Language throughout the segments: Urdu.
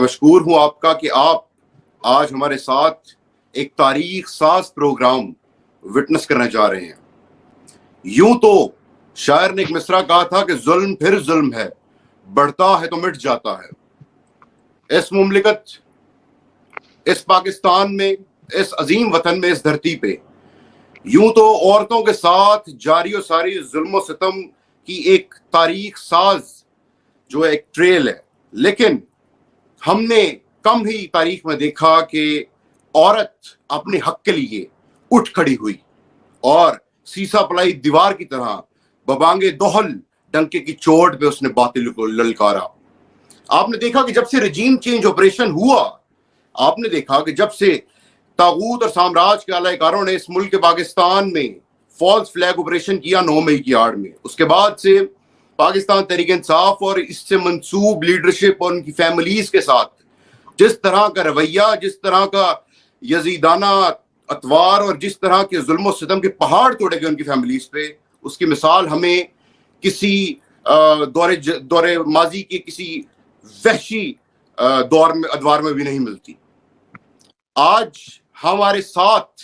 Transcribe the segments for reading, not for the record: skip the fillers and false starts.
مشکور ہوں آپ کا کہ آپ آج ہمارے ساتھ ایک تاریخ ساز پروگرام وٹنس کرنے جا رہے ہیں۔ یوں تو شاعر نے ایک مصرع کہا تھا کہ ظلم پھر ظلم ہے، بڑھتا ہے تو مٹ جاتا ہے۔ اس مملکت، اس پاکستان میں، اس عظیم وطن میں، اس دھرتی پہ یوں تو عورتوں کے ساتھ جاری و ساری ظلم و ستم کی ایک تاریخ ساز جو ایک ٹریل ہے، لیکن ہم نے کم ہی تاریخ میں دیکھا کہ عورت اپنے حق کے لیے اٹھ کھڑی ہوئی اور سیسا پلائی دیوار کی طرح ببانگ دوہل ڈنکے کی چوٹ پہ اس نے باطل کو للکارا۔ آپ نے دیکھا کہ جب سے رجیم چینج آپریشن ہوا، آپ نے دیکھا کہ جب سے طاغوت اور سامراج کے اعلی کاروں نے اس ملک پاکستان میں فالس فلیگ آپریشن کیا 9 مئی کی آڑ میں، اس کے بعد سے پاکستان تحریک انصاف اور اس سے منسوب لیڈرشپ اور ان کی فیملیز کے ساتھ جس طرح کا رویہ، جس طرح کا یزیدانہ اطوار اور جس طرح کے ظلم و ستم کے پہاڑ توڑے گئے ان کی فیملیز پہ، اس کی مثال ہمیں کسی دور ماضی کے کسی وحشی ادوار میں بھی نہیں ملتی۔ آج ہمارے ساتھ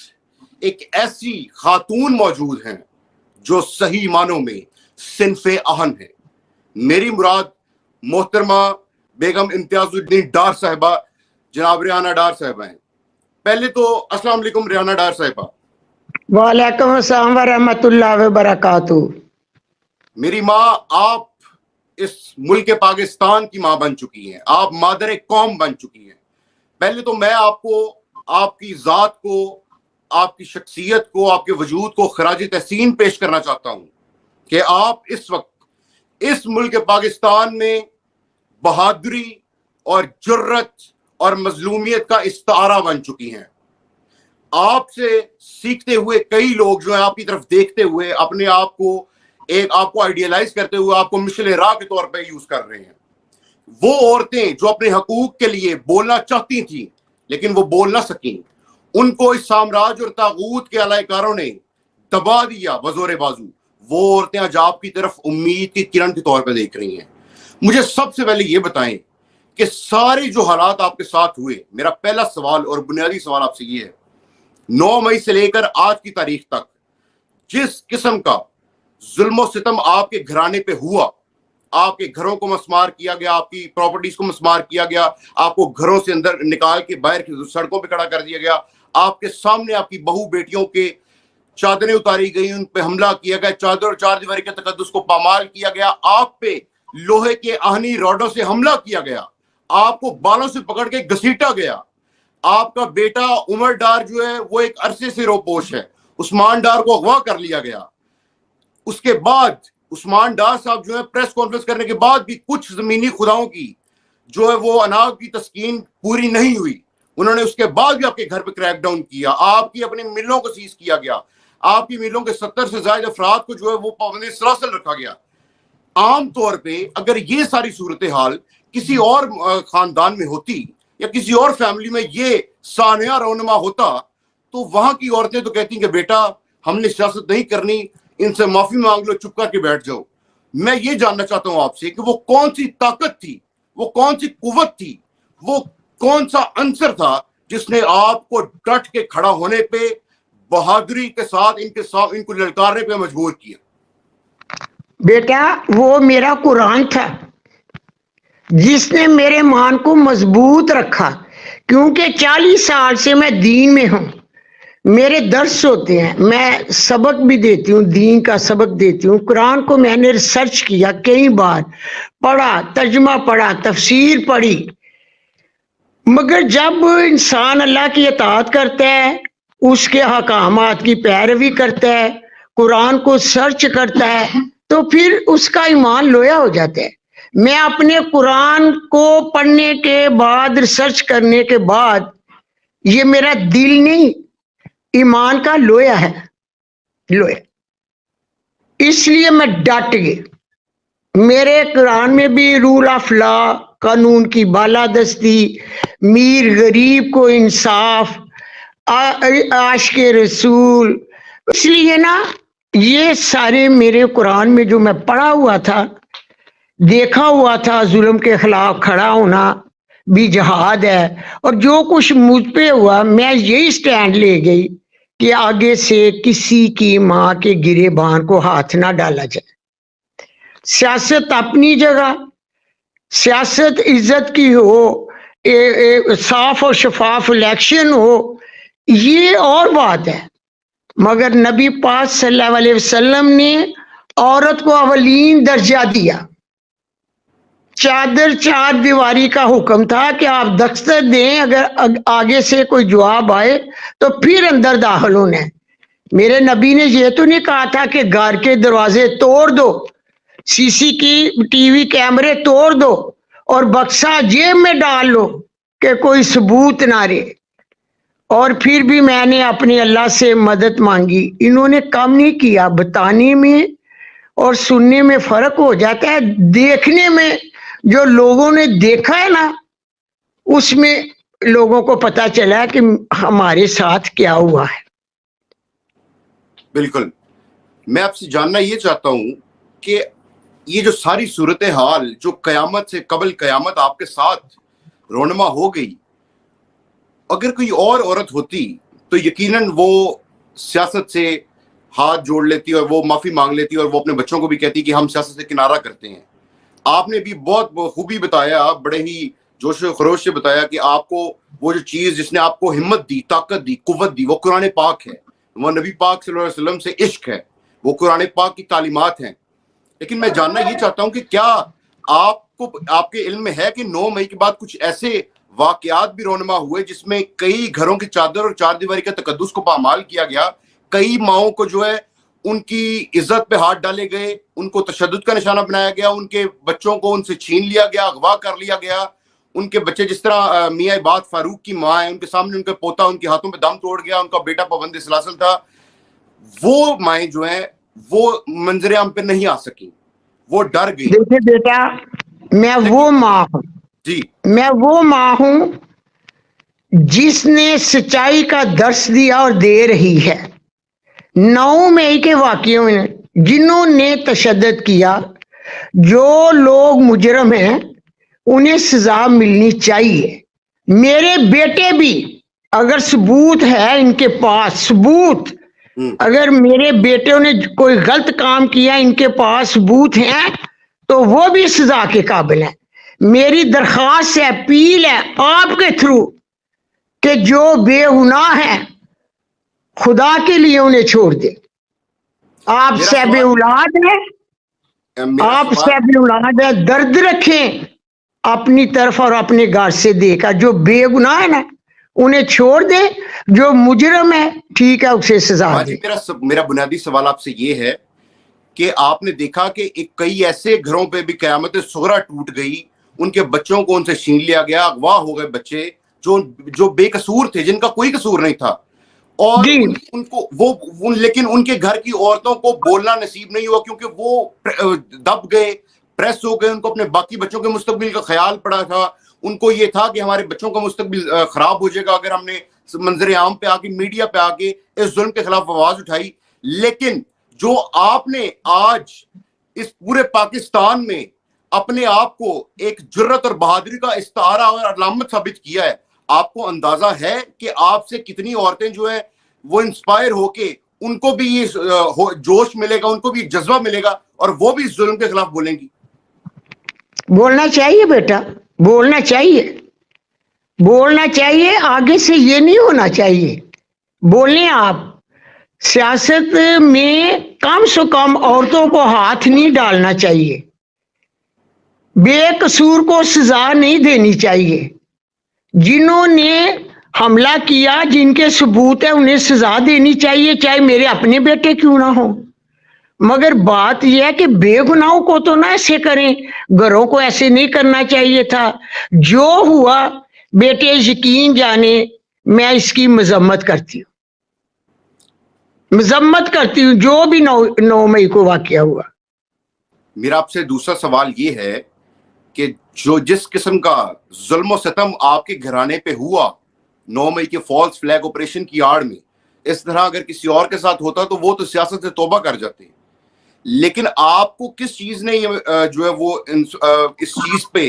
ایک ایسی خاتون موجود ہیں جو صحیح معنوں میں صنف اہن ہے۔ میری مراد محترمہ بیگم امتیاز الدین ڈار صاحبہ، جناب ریحانہ ڈار صاحبہ ہیں۔ پہلے تو السلام علیکم ریحانہ ڈار صاحبہ۔ وعلیکم السلام ورحمۃ اللہ وبرکاتہ۔ میری ماں، آپ اس ملک پاکستان کی ماں بن چکی ہیں، آپ مادر قوم بن چکی ہیں۔ پہلے تو میں آپ کو، آپ کی ذات کو، آپ کی شخصیت کو، آپ کے وجود کو خراج تحسین پیش کرنا چاہتا ہوں کہ آپ اس وقت اس ملک پاکستان میں بہادری اور جرت اور مظلومیت کا استعارہ بن چکی ہیں۔ آپ سے سیکھتے ہوئے کئی لوگ جو ہیں آپ کی طرف دیکھتے ہوئے اپنے آپ کو آپ کو آئیڈیلائز کرتے ہوئے آپ کو مشعل راہ کے طور پہ یوز کر رہے ہیں۔ وہ عورتیں جو اپنے حقوق کے لیے بولنا چاہتی تھیں لیکن وہ بول نہ سکیں، ان کو اس سامراج اور طاغوت کے اعلی کاروں نے دبا دیا بزور بازو۔ وہ عورتیں آج آپ کی طرف امید کی کرن کے طور پہ دیکھ رہی ہیں۔ مجھے سب سے پہلے یہ بتائیں کہ سارے جو حالات آپ کے ساتھ ہوئے، میرا پہلا سوال اور بنیادی سوال آپ سے یہ ہے، 9 مئی سے لے کر آج کی تاریخ تک جس قسم کا ظلم و ستم آپ کے گھرانے پہ ہوا، آپ کے گھروں کو مسمار کیا گیا، آپ کی پراپرٹیز کو مسمار کیا گیا، آپ کو گھروں سے اندر نکال کے باہر کی سڑکوں پہ کھڑا کر دیا گیا، آپ کے سامنے آپ کی بہو بیٹیوں کے چادریں اتاری گئی، ان پہ حملہ کیا گیا، چادر اور چار دیواری کے تقدس کو پامال کیا گیا، آپ پہ لوہے کے آہنی راڈوں سے حملہ کیا گیا، آپ کو بالوں سے پکڑ کے گھسیٹا گیا۔ آپ کا بیٹا عمر ڈار جو ہے وہ ایک عرصے سے روپوش ہے، عثمان ڈار کو اغوا کر لیا گیا۔ اس کے بعد عثمان ڈار صاحب جو ہے پریس کانفرنس کرنے کے بعد بھی کچھ زمینی خداؤں کی جو ہے وہ اناغ کی تسکین پوری نہیں ہوئی، انہوں نے اس کے بعد بھی آپ کے گھر پہ کریک ڈاؤن کیا، آپ کی اپنی ملوں کو سیز کیا گیا، آپ کی ملوں کے 70 سے زائد افراد کو جو ہے وہ پابندی سلاسل رکھا گیا۔ عام طور پہ اگر یہ ساری صورتحال کسی اور خاندان میں ہوتی یا کسی اور فیملی میں یہ سانحہ رونما ہوتا تو وہاں کی عورتیں تو کہتی کہ بیٹا ہم نے سیاست نہیں کرنی، ان سے معافی مانگ لو، چپ کر کے بیٹھ جاؤ۔ میں یہ جاننا چاہتا ہوں آپ سے کہ وہ کون سی طاقت تھی، وہ کون سی قوت تھی، وہ کون سا عنصر تھا جس نے آپ کو ڈٹ کے کھڑا ہونے پہ بہادری کے ساتھ ان کو للکارنے پہ مجبور کیا؟ بیٹا وہ میرا قرآن تھا جس نے میرے مان کو مضبوط رکھا، کیونکہ 40 سال سے میں دین میں ہوں، میرے درس ہوتے ہیں، میں سبق بھی دیتی ہوں، دین کا سبق دیتی ہوں۔ قرآن کو میں نے ریسرچ کیا، کئی بار پڑھا، ترجمہ پڑھا، تفسیر پڑھی، مگر جب انسان اللہ کی اطاعت کرتا ہے، اس کے احکامات کی پیروی کرتا ہے، قرآن کو سرچ کرتا ہے، تو پھر اس کا ایمان لویا ہو جاتا ہے۔ میں اپنے قرآن کو پڑھنے کے بعد، ریسرچ کرنے کے بعد، یہ میرا دل نہیں، ایمان کا لویا ہے، لویا، اس لیے میں ڈٹ گئی۔ میرے قرآن میں بھی رول آف لا، قانون کی بالادستی، میر غریب کو انصاف، عاشق رسول، اس لیے نا یہ سارے میرے قرآن میں جو میں پڑھا ہوا تھا، دیکھا ہوا تھا، ظلم کے خلاف کھڑا ہونا، بھی جہاد ہے. اور جو کچھ مجھ پہ ہوا میں یہی سٹینڈ لے گئی کہ آگے سے کسی کی ماں کے گرے بان کو ہاتھ نہ ڈالا جائے. سیاست اپنی جگہ، سیاست عزت کی ہو، صاف اور شفاف الیکشن ہو، یہ اور بات ہے. مگر نبی پاک صلی اللہ علیہ وسلم نے عورت کو اولین درجہ دیا. چادر چار دیواری کا حکم تھا کہ آپ دستک دیں، اگر آگے سے کوئی جواب آئے تو پھر اندر داخل ہونا ہے. میرے نبی نے یہ تو نہیں کہا تھا کہ گھر کے دروازے توڑ دو، سی سی کی ٹی وی کیمرے توڑ دو اور بکسا جیب میں ڈال لو کہ کوئی ثبوت نہ رہے. اور پھر بھی میں نے اپنے اللہ سے مدد مانگی. انہوں نے کم نہیں کیا. بتانے میں اور سننے میں فرق ہو جاتا ہے. دیکھنے میں جو لوگوں نے دیکھا ہے نا، اس میں لوگوں کو پتا چلا کہ ہمارے ساتھ کیا ہوا ہے. بالکل. میں آپ سے جاننا یہ چاہتا ہوں کہ یہ جو ساری صورتحال جو قیامت سے قبل قیامت آپ کے ساتھ رونما ہو گئی، اگر کوئی اور عورت ہوتی تو یقیناً وہ سیاست سے ہاتھ جوڑ لیتی اور وہ معافی مانگ لیتی اور وہ اپنے بچوں کو بھی کہتی کہ ہم سیاست سے کنارہ کرتے ہیں. آپ نے بھی بہت خوبی بتایا، بڑے ہی جوش و خروش سے بتایا کہ آپ کو وہ جو چیز جس نے آپ کو ہمت دی، طاقت دی، قوت دی، وہ قرآن پاک ہے، وہ نبی پاک صلی اللہ علیہ وسلم سے عشق ہے، وہ قرآن پاک کی تعلیمات ہیں. لیکن میں جاننا یہ چاہتا ہوں کہ کیا آپ کے علم میں ہے کہ 9 مئی کے بعد کچھ ایسے واقعات بھی رونما ہوئے جس میں کئی گھروں کی چادر اور چار دیواری کا تقدس کو پامال کیا گیا، کئی ماؤں کو جو ہے ان کی عزت پہ ہاتھ ڈالے گئے، ان کو تشدد کا نشانہ بنایا گیا، ان کے بچوں کو ان سے چھین لیا گیا، اغوا کر لیا گیا. ان کے بچے جس طرح میاں عباد فاروق کی ماں ہے، ان کے سامنے ان کا پوتا ان کے ہاتھوں پہ دم توڑ گیا، ان کا بیٹا پابند سلاسل تھا. وہ مائیں جو ہیں وہ منظر عام پہ نہیں آ سکیں، وہ ڈر گئی. دیکھیں بیٹا، میں وہ ماں ہوں، جی میں وہ ماں ہوں جس نے سچائی کا درس دیا اور دے رہی ہے. 9 مئی کے واقعوں میں جنہوں نے تشدد کیا، جو لوگ مجرم ہیں، انہیں سزا ملنی چاہیے. میرے بیٹے بھی، اگر ثبوت ہے ان کے پاس، ثبوت، اگر میرے بیٹوں نے کوئی غلط کام کیا، ان کے پاس ثبوت ہیں، تو وہ بھی سزا کے قابل ہیں. میری درخواست ہے، اپیل ہے آپ کے تھرو کہ جو بے گناہ ہیں خدا کے لیے انہیں چھوڑ دے. آپ صاحب اولاد ہیں، آپ صاحب اولاد ہے، درد رکھیں اپنی طرف اور اپنے گھر سے دیکھا. جو بے گناہ ہے نا انہیں چھوڑ دے، جو مجرم ہے ٹھیک ہے اسے سزا دے. میرا بنیادی سوال آپ سے یہ ہے کہ آپ نے دیکھا کہ کئی ایسے گھروں پہ بھی قیامت صغریٰ ٹوٹ گئی، ان کے بچوں کو ان سے چھین لیا گیا، اغوا ہو گئے بچے جو بے قصور تھے، جن کا کوئی قصور نہیں تھا. اور جی ان کو لیکن ان کے گھر کی عورتوں کو بولنا نصیب نہیں ہوا کیونکہ وہ دب گئے، پریس ہو گئے. ان کو اپنے باقی بچوں کے مستقبل کا خیال پڑا تھا. ان کو یہ تھا کہ ہمارے بچوں کا مستقبل خراب ہو جائے گا اگر ہم نے منظر عام پہ آ کے، میڈیا پہ آ کے اس ظلم کے خلاف آواز اٹھائی. لیکن جو آپ نے آج اس پورے پاکستان میں اپنے آپ کو ایک جرت اور بہادری کا استعارہ اور علامت ثابت کیا ہے، آپ کو اندازہ ہے کہ آپ سے کتنی عورتیں جو ہیں وہ انسپائر ہو کے ان کو بھی یہ جوش ملے گا، ان کو بھی جذبہ ملے گا اور وہ بھی اس ظلم کے خلاف بولیں گی. بولنا چاہیے بیٹا، بولنا چاہیے، بولنا چاہیے. آگے سے یہ نہیں ہونا چاہیے. بولیں آپ. سیاست میں کم سے کم عورتوں کو ہاتھ نہیں ڈالنا چاہیے، بے قصور کو سزا نہیں دینی چاہیے. جنہوں نے حملہ کیا، جن کے ثبوت ہے، انہیں سزا دینی چاہیے، چاہے میرے اپنے بیٹے کیوں نہ ہوں. مگر بات یہ ہے کہ بے گناہوں کو تو نہ ایسے کریں، گھروں کو ایسے نہیں کرنا چاہیے تھا. جو ہوا بیٹے یقین جانے، میں اس کی مذمت کرتی ہوں، مذمت کرتی ہوں جو بھی 9 مئی کو واقعہ ہوا. میرا آپ سے دوسرا سوال یہ ہے کہ جو جس قسم کا ظلم و ستم آپ کے گھرانے پہ ہوا 9 مئی کے فالس فلیگ آپریشن کی آڑ میں، اس طرح اگر کسی اور کے ساتھ ہوتا تو وہ تو سیاست سے توبہ کر جاتے. لیکن آپ کو کس چیز نے جو ہے وہ اس چیز پہ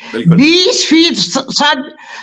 20%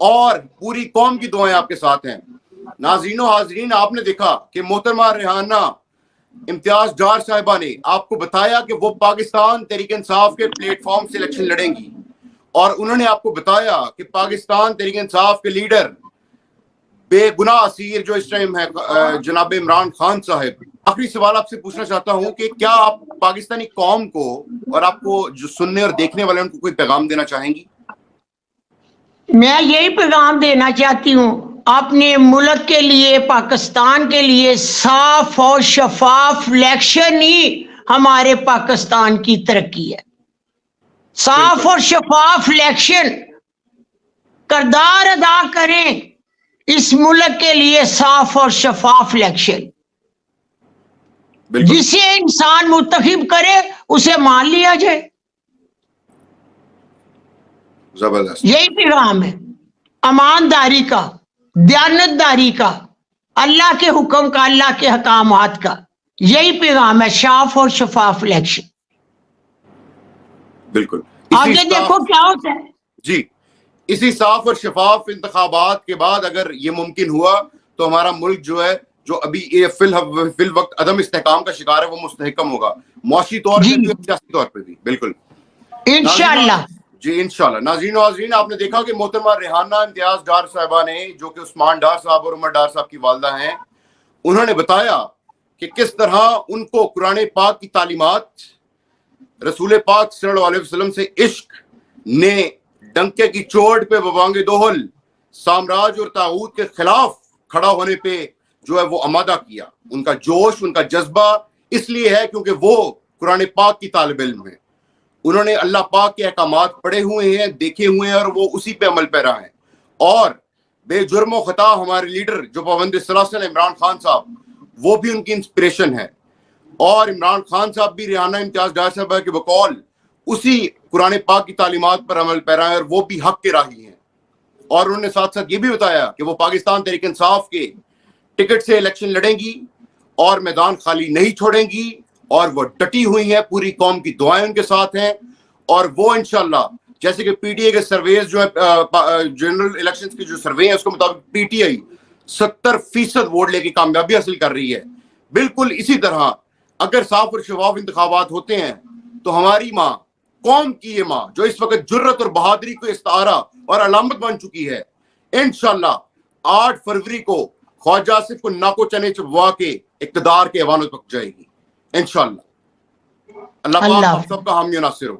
اور پوری قوم کی دعائیں آپ کے ساتھ ہیں. ناظرین و حاضرین, آپ نے دیکھا کہ محترمہ ریحانہ امتیاز ڈار صاحبہ نے آپ کو بتایا کہ وہ پاکستان تحریک انصاف کے پلیٹ فارم سے الیکشن لڑیں گی, اور انہوں نے آپ کو بتایا کہ پاکستان تحریک انصاف کے لیڈر بے گناہ اسیر جو اس ٹائم ہے جناب عمران خان صاحب. آخری سوال آپ سے پوچھنا چاہتا ہوں کہ کیا آپ پاکستانی قوم کو اور آپ کو جو سننے اور دیکھنے والے ان کو کوئی پیغام دینا چاہیں گی؟ میں یہی پیغام دینا چاہتی ہوں اپنے ملک کے لیے, پاکستان کے لیے صاف اور شفاف الیکشن ہی ہمارے پاکستان کی ترقی ہے. صاف اور شفاف الیکشن, کردار ادا کریں اس ملک کے لیے صاف اور شفاف الیکشن. جسے انسان منتخب کرے اسے مان لیا جائے. زبردست. یہی پیغام ہے ایمانداری کا, دیانتداری کا, اللہ کے حکم کا, اللہ کے احکامات کا. یہی پیغام ہے, صاف اور شفاف الیکشن. بالکل. آگے دیکھو کیا ہوتا ہے. جی, اسی صاف اور شفاف انتخابات کے بعد اگر یہ ممکن ہوا تو ہمارا ملک جو ہے, جو ابھی فی الوقت عدم استحکام کا شکار ہے, وہ مستحکم ہوگا, معاشی طور پہ بھی, سیاسی طور پہ بھی. بالکل انشاءاللہ. جی انشاءاللہ. ناظرین و حاضرین, آپ نے دیکھا کہ محترمہ ریحانہ امتیاز ڈار صاحبہ نے, جو کہ عثمان ڈار صاحب اور عمر ڈار صاحب کی والدہ ہیں, انہوں نے بتایا کہ کس طرح ان کو قرآن پاک کی تعلیمات, رسول پاک صلی اللہ علیہ وسلم سے عشق نے ڈنکے کی چوٹ پہ ببانگ دوہل سامراج اور طاغوت کے خلاف کھڑا ہونے پہ جو ہے وہ آمادہ کیا. ان کا جوش, ان کا جذبہ اس لیے ہے کیونکہ وہ قرآن پاک کی طالب علم ہیں. انہوں نے اللہ پاک کے احکامات پڑھے ہوئے ہیں, دیکھے ہوئے ہیں, اور وہ اسی پہ عمل پیرا ہیں. اور بے جرم و خطا ہمارے لیڈر جو پابند سلاسل عمران خان صاحب, وہ بھی ان کی انسپریشن ہے. اور عمران خان صاحب بھی ریحانہ امتیاز ڈار صاحبہ کے بقول اسی قرآن پاک کی تعلیمات پر عمل پیرا ہیں, اور وہ بھی حق کے راہی ہیں. اور انہوں نے ساتھ ساتھ یہ بھی بتایا کہ وہ پاکستان تحریک انصاف کے ٹکٹ سے الیکشن لڑیں گی اور میدان خالی نہیں چھوڑیں گی, اور وہ ڈٹی ہوئی ہیں, پوری قوم کی دعائیں ان کے ساتھ ہیں. اور وہ انشاءاللہ, جیسے کہ پی ٹی آئی کے سرویز جو ہے, جنرل الیکشنز کے جو سروے ہیں, اس کے مطابق پی ٹی آئی 70% ووٹ لے کے کامیابی حاصل کر رہی ہے. بالکل اسی طرح اگر صاف اور شفاف انتخابات ہوتے ہیں تو ہماری ماں, قوم کی یہ ماں جو اس وقت جرت اور بہادری کو استعارہ اور علامت بن چکی ہے, انشاءاللہ 8 فروری کو خواجہ آصف کو ناکو چنے چبوا کے اقتدار کے ایوانوں تک جائے گی انشاءاللہ. اللہ پاک آپ سب کا حامی و ناصر ہو.